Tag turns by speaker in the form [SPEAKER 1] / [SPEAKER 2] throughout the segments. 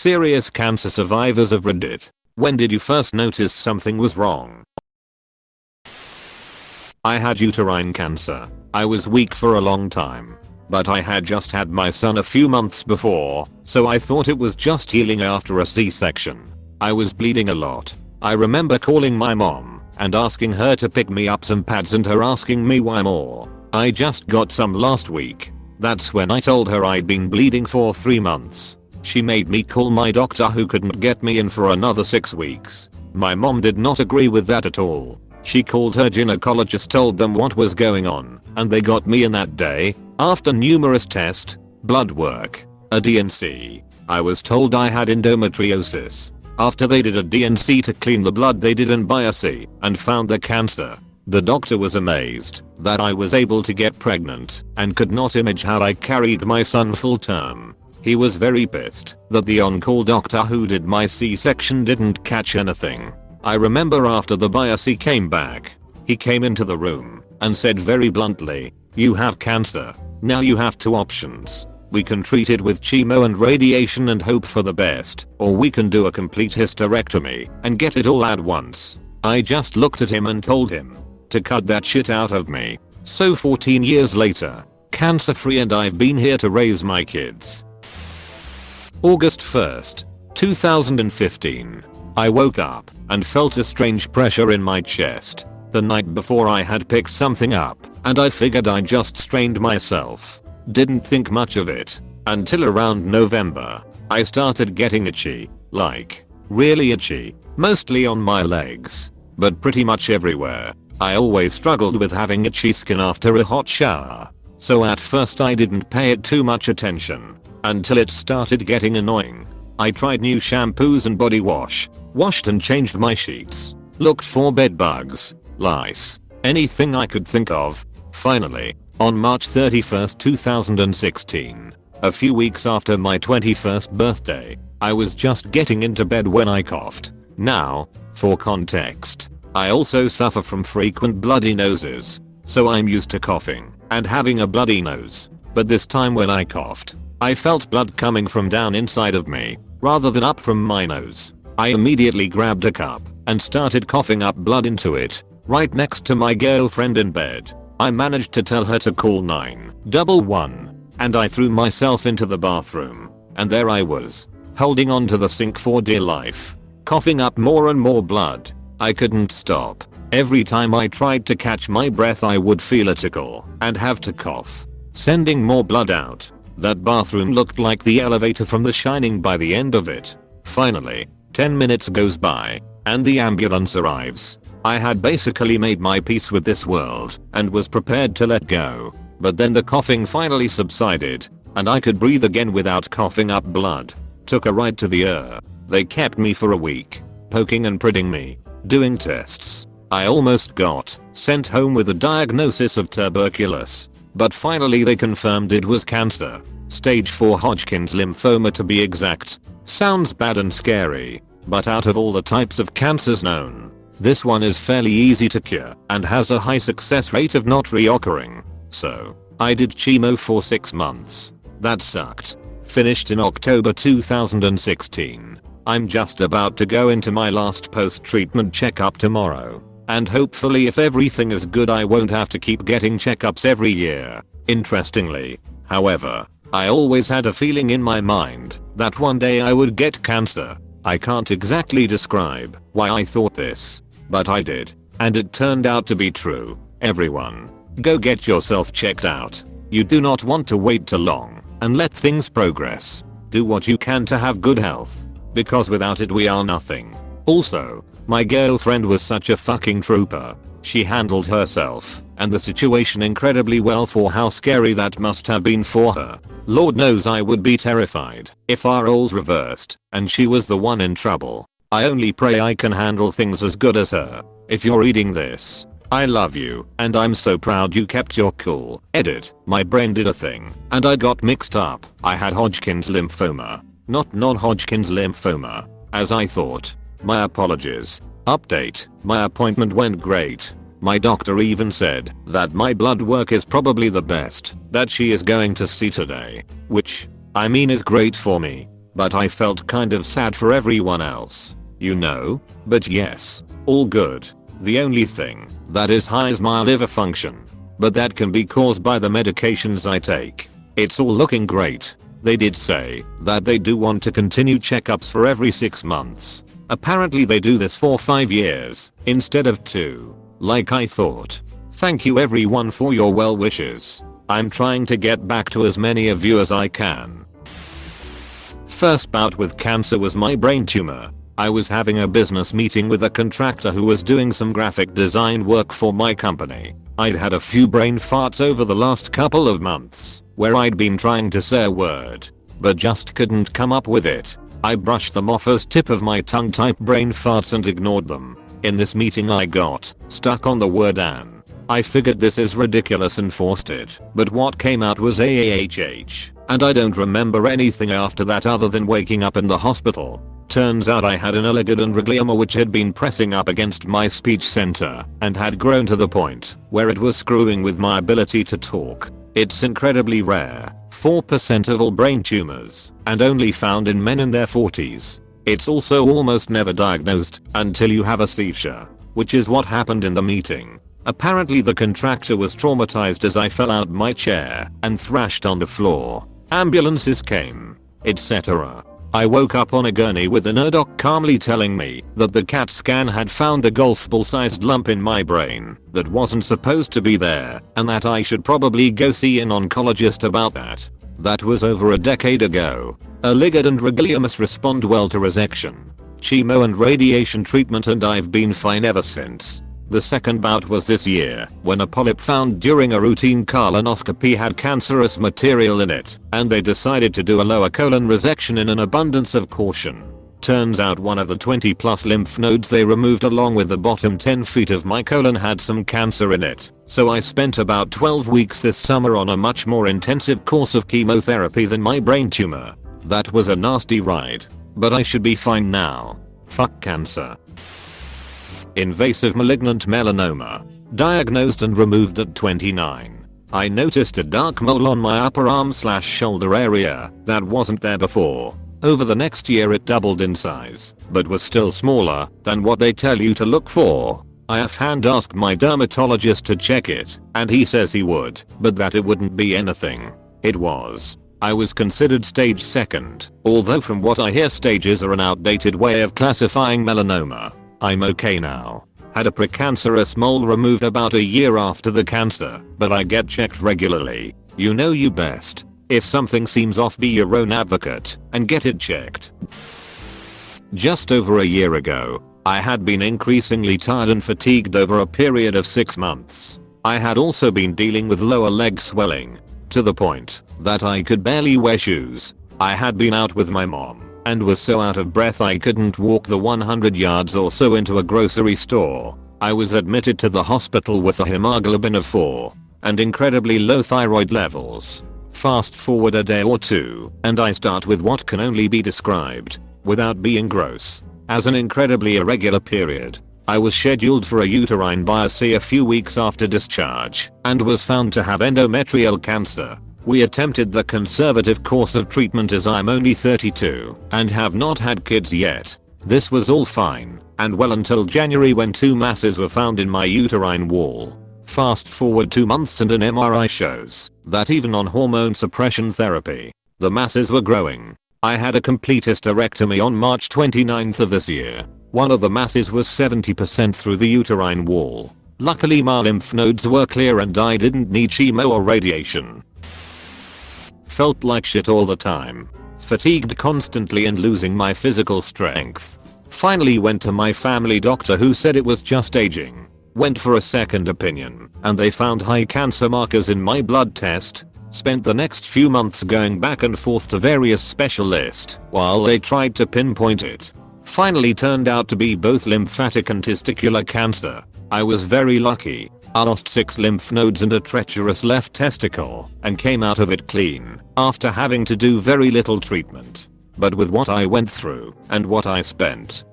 [SPEAKER 1] Serious cancer survivors of Reddit. When did you first notice something was wrong? I had uterine cancer. I was weak for a long time. But I had just had my son a few months before, so I thought it was just healing after a C-section. I was bleeding a lot. I remember calling my mom and asking her to pick me up some pads and her asking me why more. I just got some last week. That's when I told her I'd been bleeding for 3 months. She made me call my doctor who couldn't get me in for another 6 weeks. My mom did not agree with that at all. She called her gynecologist, told them what was going on, and they got me in that day. After numerous tests, blood work, a DNC, I was told I had endometriosis. After they did a DNC to clean the blood, they did an biopsy and found the cancer. The doctor was amazed that I was able to get pregnant and could not imagine how I carried my son full term. He was very pissed that the on-call doctor who did my C-section didn't catch anything. I remember after the biopsy came back, he came into the room and said very bluntly, "You have cancer. Now you have 2 options. We can treat it with chemo and radiation and hope for the best, or we can do a complete hysterectomy and get it all at once." I just looked at him and told him to cut that shit out of me. So 14 years later, cancer free, and I've been here to raise my kids. August 1st, 2015. I woke up and felt a strange pressure in my chest. The night before I had picked something up and I figured I just strained myself. Didn't think much of it until around November. I started getting itchy, like really itchy, mostly on my legs, but pretty much everywhere. I always struggled with having itchy skin after a hot shower, so at first I didn't pay it too much attention until it started getting annoying. I tried new shampoos and body wash, washed and changed my sheets, looked for bed bugs, lice, anything I could think of. Finally, on March 31st, 2016, a few weeks after my 21st birthday, I was just getting into bed when I coughed. Now, for context, I also suffer from frequent bloody noses, so I'm used to coughing and having a bloody nose. But this time when I coughed, I felt blood coming from down inside of me, rather than up from my nose. I immediately grabbed a cup and started coughing up blood into it, right next to my girlfriend in bed. I managed to tell her to call 911, and I threw myself into the bathroom, and there I was, holding onto the sink for dear life, coughing up more and more blood. I couldn't stop. Every time I tried to catch my breath I would feel a tickle and have to cough, sending more blood out. That bathroom looked like the elevator from The Shining by the end of it. Finally, 10 minutes goes by, and the ambulance arrives. I had basically made my peace with this world and was prepared to let go. But then the coughing finally subsided, and I could breathe again without coughing up blood. Took a ride to the ER. They kept me for a week, poking and prodding me, doing tests. I almost got sent home with a diagnosis of tuberculosis. But finally they confirmed it was cancer. Stage 4 Hodgkin's lymphoma to be exact. Sounds bad and scary, but out of all the types of cancers known, this one is fairly easy to cure and has a high success rate of not reoccurring. So, I did chemo for 6 months. That sucked. Finished in October 2016. I'm just about to go into my last post-treatment checkup tomorrow. And hopefully if everything is good I won't have to keep getting checkups every year. Interestingly, however, I always had a feeling in my mind that one day I would get cancer. I can't exactly describe why I thought this, but I did, and it turned out to be true. Everyone, go get yourself checked out. You do not want to wait too long and let things progress. Do what you can to have good health, because without it we are nothing. Also, my girlfriend was such a fucking trooper. She handled herself and the situation incredibly well for how scary that must have been for her. Lord knows I would be terrified if our roles reversed and she was the one in trouble. I only pray I can handle things as good as her. If you're reading this, I love you and I'm so proud you kept your cool. Edit. My brain did a thing and I got mixed up. I had Hodgkin's lymphoma, not non-Hodgkin's lymphoma, as I thought. My apologies. Update. My appointment went great. My doctor even said that my blood work is probably the best that she is going to see today. Which, I mean, is great for me. but I felt kind of sad for everyone else. You know? But yes, all good. The only thing that is high is my liver function. But that can be caused by the medications I take. It's all looking great. They did say that they do want to continue checkups for every 6 months. Apparently they do this for 5 years instead of 2, like I thought. Thank you everyone for your well wishes. I'm trying to get back to as many of you as I can. First bout with cancer was my brain tumor. I was having a business meeting with a contractor who was doing some graphic design work for my company. I'd had a few brain farts over the last couple of months, where I'd been trying to say a word, but just couldn't come up with it. I brushed them off as tip of my tongue type brain farts and ignored them. In this meeting I got stuck on the word an. I figured this is ridiculous and forced it, but what came out was AAHH, and I don't remember anything after that other than waking up in the hospital. Turns out I had an oligodendroglioma which had been pressing up against my speech center and had grown to the point where it was screwing with my ability to talk. It's incredibly rare, 4% of all brain tumors, and only found in men in their 40s. It's also almost never diagnosed until you have a seizure, which is what happened in the meeting. Apparently the contractor was traumatized as I fell out my chair and thrashed on the floor. Ambulances came, etc. I woke up on a gurney with a nerdoc calmly telling me that the CAT scan had found a golf ball sized lump in my brain that wasn't supposed to be there and that I should probably go see an oncologist about that. That was over a decade ago. Oligodendrogliomas respond well to resection, chemo and radiation treatment, and I've been fine ever since. The second bout was this year when a polyp found during a routine colonoscopy had cancerous material in it, and they decided to do a lower colon resection in an abundance of caution. Turns out one of the 20+ lymph nodes they removed along with the bottom 10 feet of my colon had some cancer in it, so I spent about 12 weeks this summer on a much more intensive course of chemotherapy than my brain tumor. That was a nasty ride, but I should be fine now. Fuck cancer. Invasive malignant melanoma. Diagnosed and removed at 29. I noticed a dark mole on my upper arm/shoulder area that wasn't there before. Over the next year it doubled in size, but was still smaller than what they tell you to look for. I offhand asked my dermatologist to check it, and he says he would, but that it wouldn't be anything. It was. I was considered stage 2, although from what I hear stages are an outdated way of classifying melanoma. I'm okay now. Had a precancerous mole removed about a year after the cancer, but I get checked regularly. You know you best. If something seems off, be your own advocate and get it checked. Just over a year ago, I had been increasingly tired and fatigued over a period of 6 months. I had also been dealing with lower leg swelling, to the point that I could barely wear shoes. I had been out with my mom and was so out of breath I couldn't walk the 100 yards or so into a grocery store. I was admitted to the hospital with a hemoglobin of 4 and incredibly low thyroid levels. Fast forward a day or two, and I start with what can only be described, without being gross, as an incredibly irregular period. I was scheduled for a uterine biopsy a few weeks after discharge, and was found to have endometrial cancer. We attempted the conservative course of treatment as I'm only 32 and have not had kids yet. This was all fine and well until January when 2 masses were found in my uterine wall. Fast forward 2 months and an MRI shows that even on hormone suppression therapy, the masses were growing. I had a complete hysterectomy on March 29th of this year. One of the masses was 70% through the uterine wall. Luckily my lymph nodes were clear and I didn't need chemo or radiation. Felt like shit all the time. Fatigued constantly and losing my physical strength. Finally went to my family doctor who said it was just aging. Went for a second opinion and they found high cancer markers in my blood test. Spent the next few months going back and forth to various specialists while they tried to pinpoint it. Finally turned out to be both lymphatic and testicular cancer. I was very lucky. I lost 6 lymph nodes and a treacherous left testicle and came out of it clean after having to do very little treatment. But with what I went through and what I spent,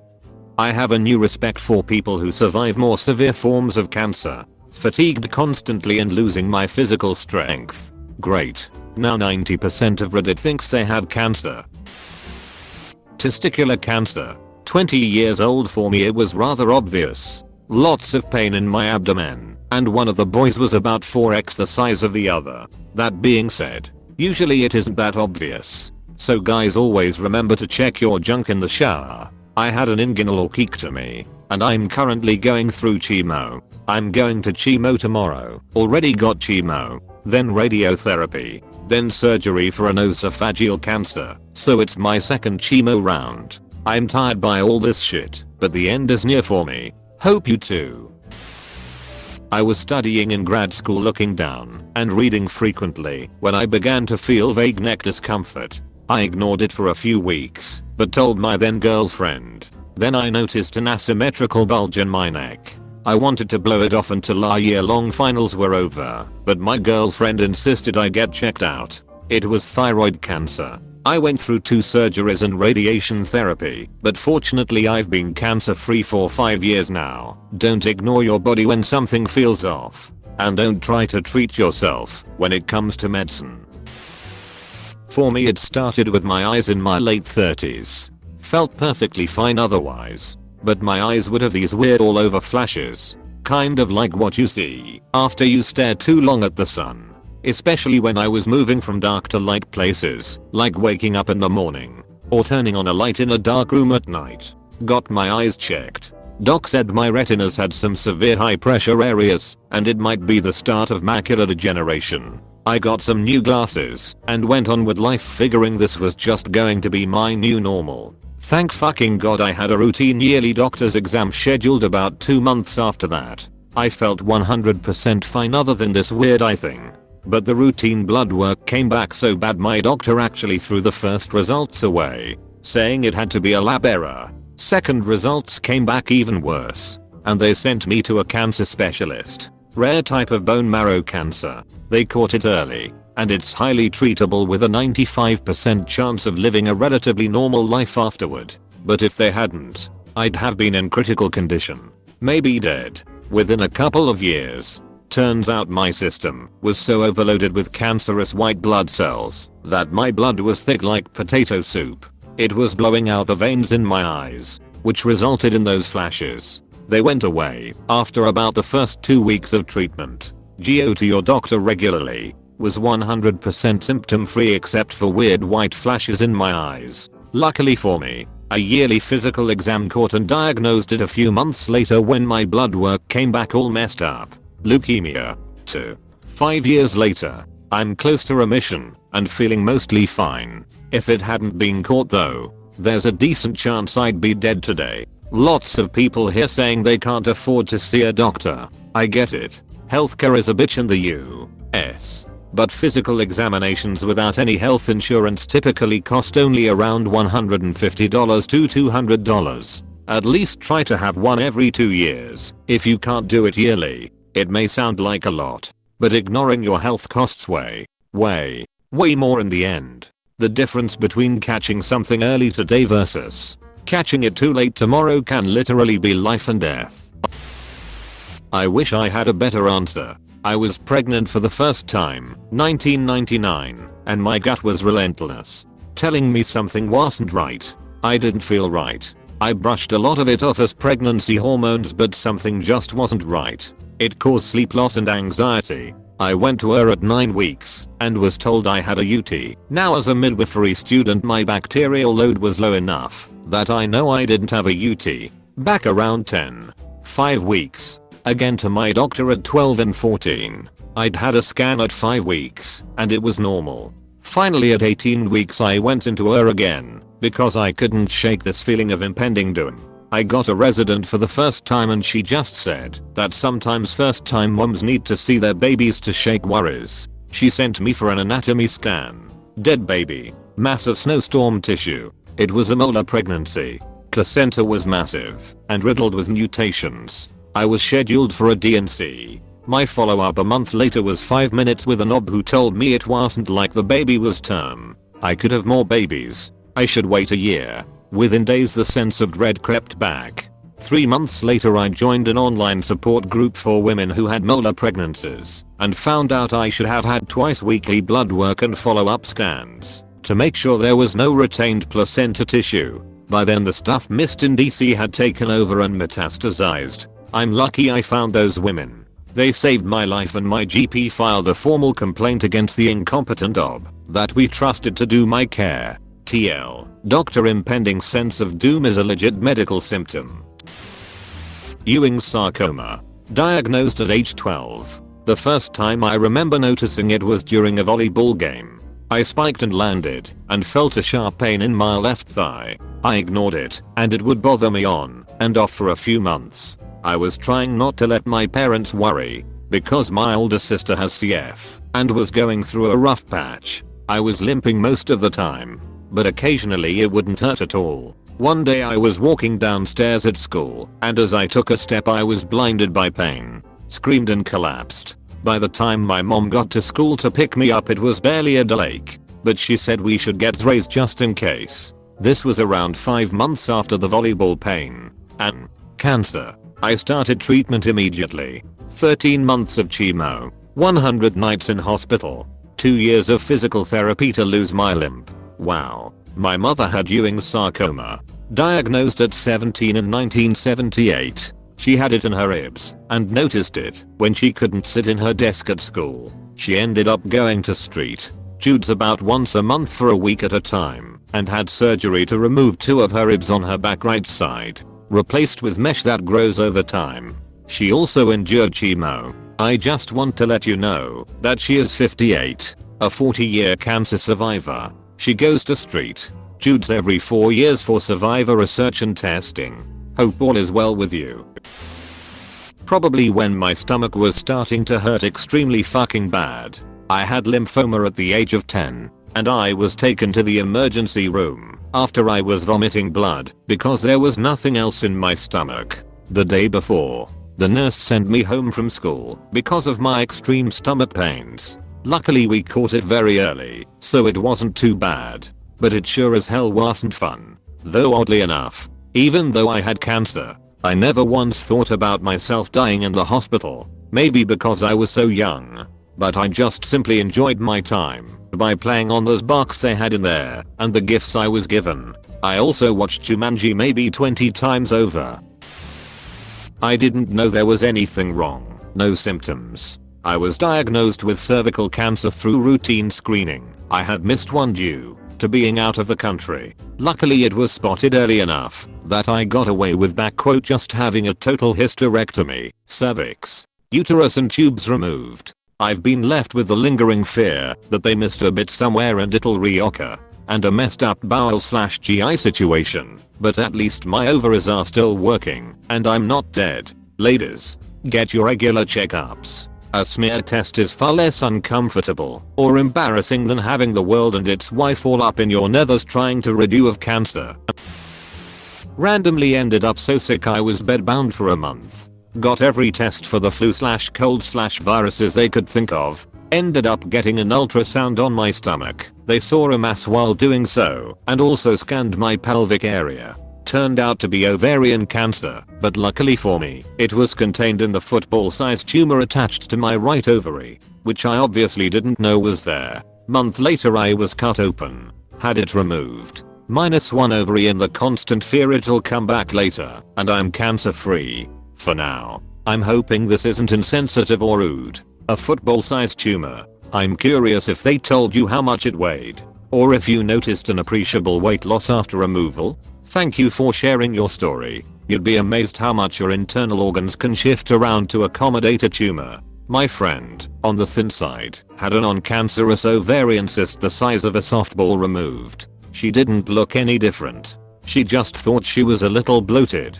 [SPEAKER 1] I have a new respect for people who survive more severe forms of cancer. Fatigued constantly and losing my physical strength. Great. Now 90% of Reddit thinks they have cancer. Testicular cancer. 20 years old. For me it was rather obvious. Lots of pain in my abdomen, and one of the boys was about 4x the size of the other. That being said, usually it isn't that obvious. So guys, always remember to check your junk in the shower. I had an inguinal orchiectomy, and I'm currently going through chemo. I'm going to chemo tomorrow. Already got chemo, then radiotherapy, then surgery for an esophageal cancer, so it's my second chemo round. I'm tired by all this shit, but the end is near for me. Hope you too. I was studying in grad school, looking down and reading frequently when I began to feel vague neck discomfort. I ignored it for a few weeks, but told my then girlfriend. Then I noticed an asymmetrical bulge in my neck. I wanted to blow it off until our year-long finals were over, but my girlfriend insisted I get checked out. It was thyroid cancer. I went through 2 surgeries and radiation therapy, but fortunately I've been cancer-free for 5 years now. Don't ignore your body when something feels off, and don't try to treat yourself when it comes to medicine. For me it started with my eyes in my late 30s. Felt perfectly fine otherwise, but my eyes would have these weird all over flashes, kind of like what you see after you stare too long at the sun. Especially when I was moving from dark to light places, like waking up in the morning, or turning on a light in a dark room at night. Got my eyes checked. Doc said my retinas had some severe high pressure areas, and it might be the start of macular degeneration. I got some new glasses, and went on with life figuring this was just going to be my new normal. Thank fucking god I had a routine yearly doctor's exam scheduled about 2 months after that. I felt 100% fine other than this weird eye thing. But the routine blood work came back so bad my doctor actually threw the first results away, saying it had to be a lab error. Second results came back even worse, and they sent me to a cancer specialist. Rare type of bone marrow cancer. They caught it early, and it's highly treatable with a 95% chance of living a relatively normal life afterward. But if they hadn't, I'd have been in critical condition, maybe dead, within a couple of years. Turns out my system was so overloaded with cancerous white blood cells that my blood was thick like potato soup. It was blowing out the veins in my eyes, which resulted in those flashes. They went away after about the first 2 weeks of treatment. Go to your doctor regularly. Was 100% symptom free except for weird white flashes in my eyes. Luckily for me, a yearly physical exam caught and diagnosed it a few months later when my blood work came back all messed up. Leukemia. 2. 5 years later, I'm close to remission and feeling mostly fine. If it hadn't been caught though, there's a decent chance I'd be dead today. Lots of people here saying they can't afford to see a doctor. I get it. Healthcare is a bitch in the US. But physical examinations without any health insurance typically cost only around $150 to $200. At least try to have one every 2 years. If you can't do it yearly, it may sound like a lot, but ignoring your health costs way more in the end. The difference between catching something early today versus catching it too late tomorrow can literally be life and death. I wish I had a better answer. I was pregnant for the first time, 1999, and my gut was relentless, telling me something wasn't right. I didn't feel right. I brushed a lot of it off as pregnancy hormones, but something just wasn't right. It caused sleep loss and anxiety. I went to her at 9 weeks and was told I had a UT. Now as a midwifery student my bacterial load was low enough that I know I didn't have a UT. Back around 5 weeks. Again to my doctor at 12 and 14. I'd had a scan at 5 weeks and it was normal. Finally at 18 weeks I went into her again because I couldn't shake this feeling of impending doom. I got a resident for the first time and she just said that sometimes first time moms need to see their babies to shake worries. She sent me for an anatomy scan. Dead baby. Massive snowstorm tissue. It was a molar pregnancy. Placenta was massive and riddled with mutations. I was scheduled for a D&C. My follow-up a month later was 5 minutes with an OB who told me it wasn't like the baby was term. I could have more babies. I should wait a year. Within days the sense of dread crept back. 3 months later I joined an online support group for women who had molar pregnancies and found out I should have had twice weekly blood work and follow-up scans. to make sure there was no retained placenta tissue. By then the stuff mist in DC had taken over and metastasized. I'm lucky I found those women. They saved my life, and my GP filed a formal complaint against the incompetent OB that we trusted to do my care. TL. Doctor, impending sense of doom is a legit medical symptom. Ewing's sarcoma. Diagnosed at age 12. The first time I remember noticing it was during a volleyball game. I spiked and landed and felt a sharp pain in my left thigh. I ignored it, and it would bother me on and off for a few months. I was trying not to let my parents worry because my older sister has CF and was going through a rough patch. I was limping most of the time, but occasionally it wouldn't hurt at all. One day I was walking downstairs at school, and as I took a step I was blinded by pain, screamed and collapsed. By the time my mom got to school to pick me up it was barely a lake, but she said we should get X-rays just in case. This was around 5 months after the volleyball pain and cancer. I started treatment immediately. 13 months of chemo, 100 nights in hospital, 2 years of physical therapy to lose my limb. Wow. My mother had Ewing's sarcoma. Diagnosed at 17 in 1978. She had it in her ribs and noticed it when she couldn't sit in her desk at school. She ended up going to St. Jude's about once a month for a week at a time and had surgery to remove 2 of her ribs on her back right side, replaced with mesh that grows over time. She also endured chemo. I just want to let you know that she is 58, a 40-year cancer survivor. She goes to St. Jude's every 4 years for survivor research and testing. Hope all is well with you. Probably when my stomach was starting to hurt extremely fucking bad. I had lymphoma at the age of 10, and I was taken to the emergency room after I was vomiting blood because there was nothing else in my stomach. The day before, the nurse sent me home from school because of my extreme stomach pains. Luckily we caught it very early, so it wasn't too bad. But it sure as hell wasn't fun. Though oddly enough, even though I had cancer, I never once thought about myself dying in the hospital. Maybe because I was so young. But I just simply enjoyed my time by playing on those boxes they had in there and the gifts I was given. I also watched Jumanji maybe 20 times over. I didn't know there was anything wrong. No symptoms. I was diagnosed with cervical cancer through routine screening. I had missed one due to being out of the country. Luckily it was spotted early enough that I got away with just having a total hysterectomy, cervix, uterus and tubes removed. I've been left with the lingering fear that they missed a bit somewhere and it'll reoccur, and a messed up bowel/GI situation, but at least my ovaries are still working and I'm not dead. Ladies, get your regular checkups. A smear test is far less uncomfortable or embarrassing than having the world and its wife all up in your nethers trying to rid you of cancer. Randomly ended up so sick I was bedbound for a month. Got every test for the flu/cold/viruses they could think of. Ended up getting an ultrasound on my stomach. They saw a mass while doing so and also scanned my pelvic area. Turned out to be ovarian cancer, but luckily for me, it was contained in the football-sized tumor attached to my right ovary, which I obviously didn't know was there. Month later I was cut open, had it removed. -1 ovary in the constant fear it'll come back later, and I'm cancer free. For now. I'm hoping this isn't insensitive or rude. A football-sized tumor. I'm curious if they told you how much it weighed, or if you noticed an appreciable weight loss after removal. Thank you for sharing your story. You'd be amazed how much your internal organs can shift around to accommodate a tumor. My friend, on the thin side, had a non-cancerous ovarian cyst the size of a softball removed. She didn't look any different. She just thought she was a little bloated.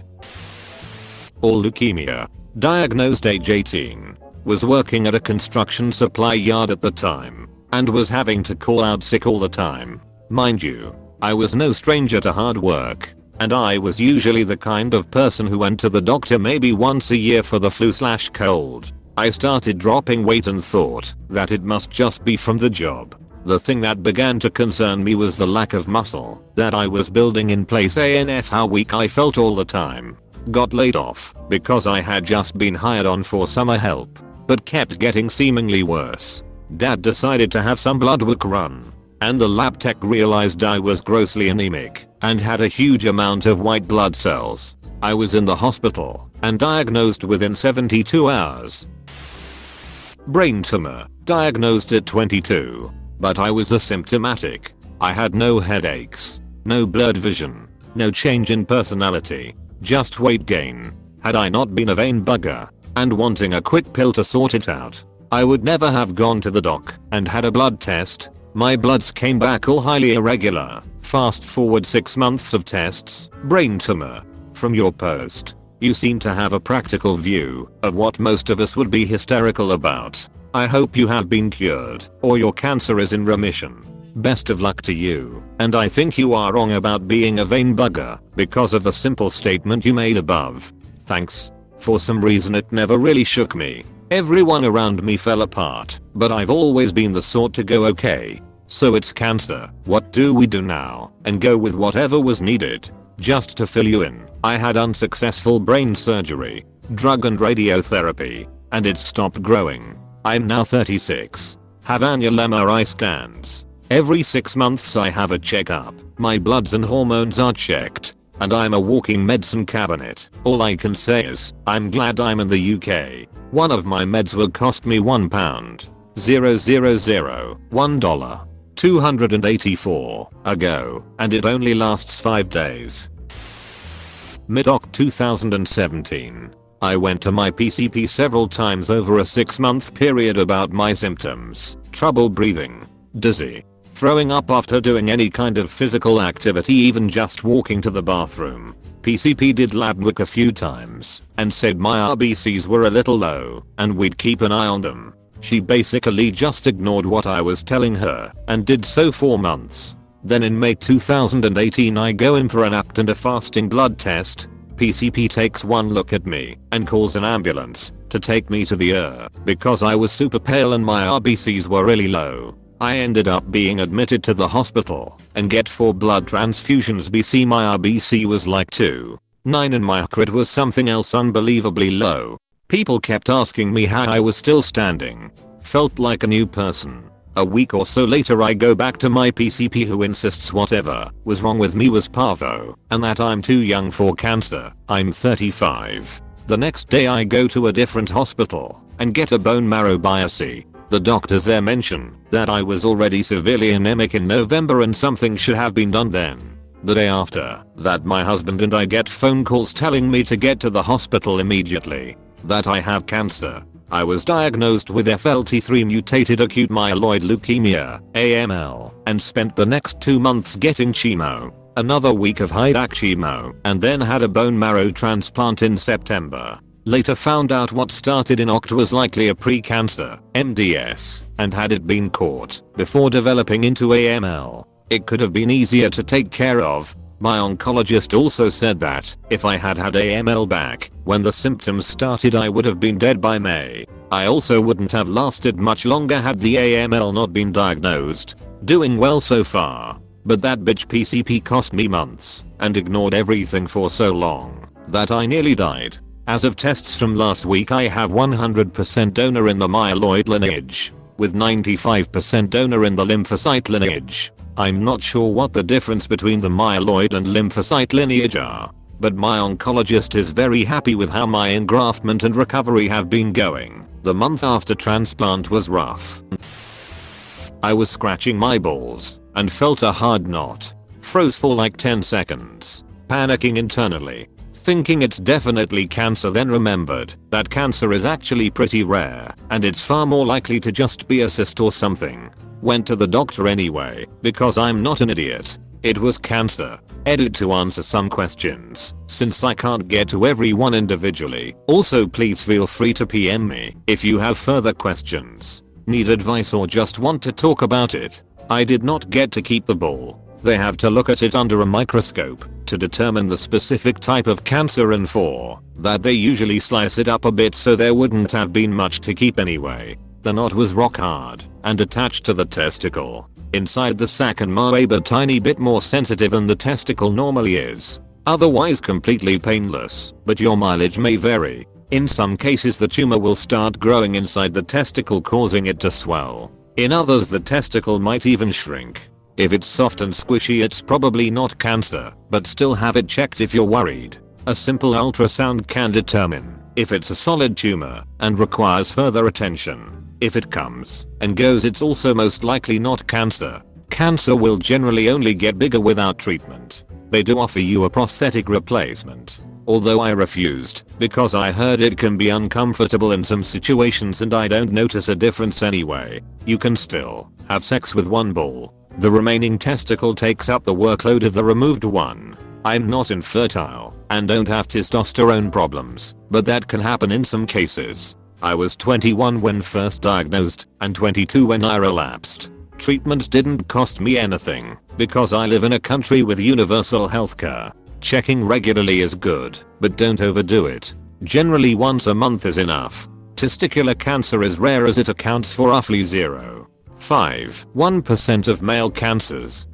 [SPEAKER 1] Or leukemia. Diagnosed age 18. Was working at a construction supply yard at the time, and was having to call out sick all the time. Mind you, I was no stranger to hard work, and I was usually the kind of person who went to the doctor maybe once a year for the flu/cold. I started dropping weight and thought that it must just be from the job. The thing that began to concern me was the lack of muscle that I was building in place and how weak I felt all the time. Got laid off because I had just been hired on for summer help, but kept getting seemingly worse. Dad decided to have some blood work run, and the lab tech realized I was grossly anemic and had a huge amount of white blood cells. I was in the hospital and diagnosed within 72 hours. Brain tumor, diagnosed at 22, but I was asymptomatic. I had no headaches, no blurred vision, no change in personality, just weight gain. Had I not been a vain bugger and wanting a quick pill to sort it out, I would never have gone to the doc and had a blood test. My bloods came back all highly irregular. Fast forward 6 months of tests, brain tumor. From your post, you seem to have a practical view of what most of us would be hysterical about. I hope you have been cured or your cancer is in remission. Best of luck to you, and I think you are wrong about being a vain bugger because of the simple statement you made above. Thanks. For some reason it never really shook me. Everyone around me fell apart, but I've always been the sort to go okay. So it's cancer, what do we do now? And go with whatever was needed. Just to fill you in, I had unsuccessful brain surgery, drug and radiotherapy, and it stopped growing. I'm now 36. Have annual MRI scans. Every 6 months I have a checkup. My bloods and hormones are checked. And I'm a walking medicine cabinet. All I can say is, I'm glad I'm in the UK. One of my meds will cost me £1. $1 284 ago, and it only lasts 5 days. Mid-Oct 2017. I went to my PCP several times over a 6-month period about my symptoms. Trouble breathing, dizzy, throwing up after doing any kind of physical activity, even just walking to the bathroom. PCP did lab work a few times and said my RBCs were a little low and we'd keep an eye on them. She basically just ignored what I was telling her and did so for months. Then in May 2018 I go in for an apt and a fasting blood test. PCP takes one look at me and calls an ambulance to take me to the ER because I was super pale and my RBCs were really low. I ended up being admitted to the hospital and get 4 blood transfusions. BC my RBC was like 2.9 and my crit was something else unbelievably low. People kept asking me how I was still standing. Felt like a new person. A week or so later I go back to my PCP who insists whatever was wrong with me was parvo and that I'm too young for cancer. I'm 35. The next day I go to a different hospital and get a bone marrow biopsy. The doctors there mention that I was already severely anemic in November and something should have been done then. The day after that my husband and I get phone calls telling me to get to the hospital immediately. That I have cancer. I was diagnosed with FLT3 mutated acute myeloid leukemia, AML, and spent the next 2 months getting chemo, another week of HIDAC chemo, and then had a bone marrow transplant in September. Later found out what started in Oct was likely a pre-cancer, MDS, and had it been caught before developing into AML, it could have been easier to take care of. My oncologist also said that if I had had AML back when the symptoms started I would have been dead by May. I also wouldn't have lasted much longer had the AML not been diagnosed. Doing well so far, but that bitch PCP cost me months and ignored everything for so long that I nearly died. As of tests from last week I have 100% donor in the myeloid lineage, with 95% donor in the lymphocyte lineage. I'm not sure what the difference between the myeloid and lymphocyte lineage are, but my oncologist is very happy with how my engraftment and recovery have been going. The month after transplant was rough. I was scratching my balls and felt a hard knot. Froze for like 10 seconds, panicking internally, thinking it's definitely cancer, then remembered that cancer is actually pretty rare and it's far more likely to just be a cyst or something. Went to the doctor anyway because I'm not an idiot. It was cancer. Edit to answer some questions since I can't get to everyone individually. Also please feel free to PM me if you have further questions, need advice or just want to talk about it. I did not get to keep the ball. They have to look at it under a microscope to determine the specific type of cancer and for that they usually slice it up a bit so there wouldn't have been much to keep anyway. The knot was rock hard and attached to the testicle. Inside the sac and maybe a tiny bit more sensitive than the testicle normally is. Otherwise completely painless, but your mileage may vary. In some cases the tumor will start growing inside the testicle causing it to swell. In others the testicle might even shrink. If it's soft and squishy, it's probably not cancer, but still have it checked if you're worried. A simple ultrasound can determine if it's a solid tumor and requires further attention. If it comes and goes, it's also most likely not cancer. Cancer will generally only get bigger without treatment. They do offer you a prosthetic replacement, although I refused because I heard it can be uncomfortable in some situations and I don't notice a difference anyway. You can still have sex with one ball. The remaining testicle takes up the workload of the removed one. I'm not infertile and don't have testosterone problems, but that can happen in some cases. I was 21 when first diagnosed and 22 when I relapsed. Treatment didn't cost me anything because I live in a country with universal healthcare. Checking regularly is good, but don't overdo it. Generally once a month is enough. Testicular cancer is rare as it accounts for roughly 0.51% of male cancers.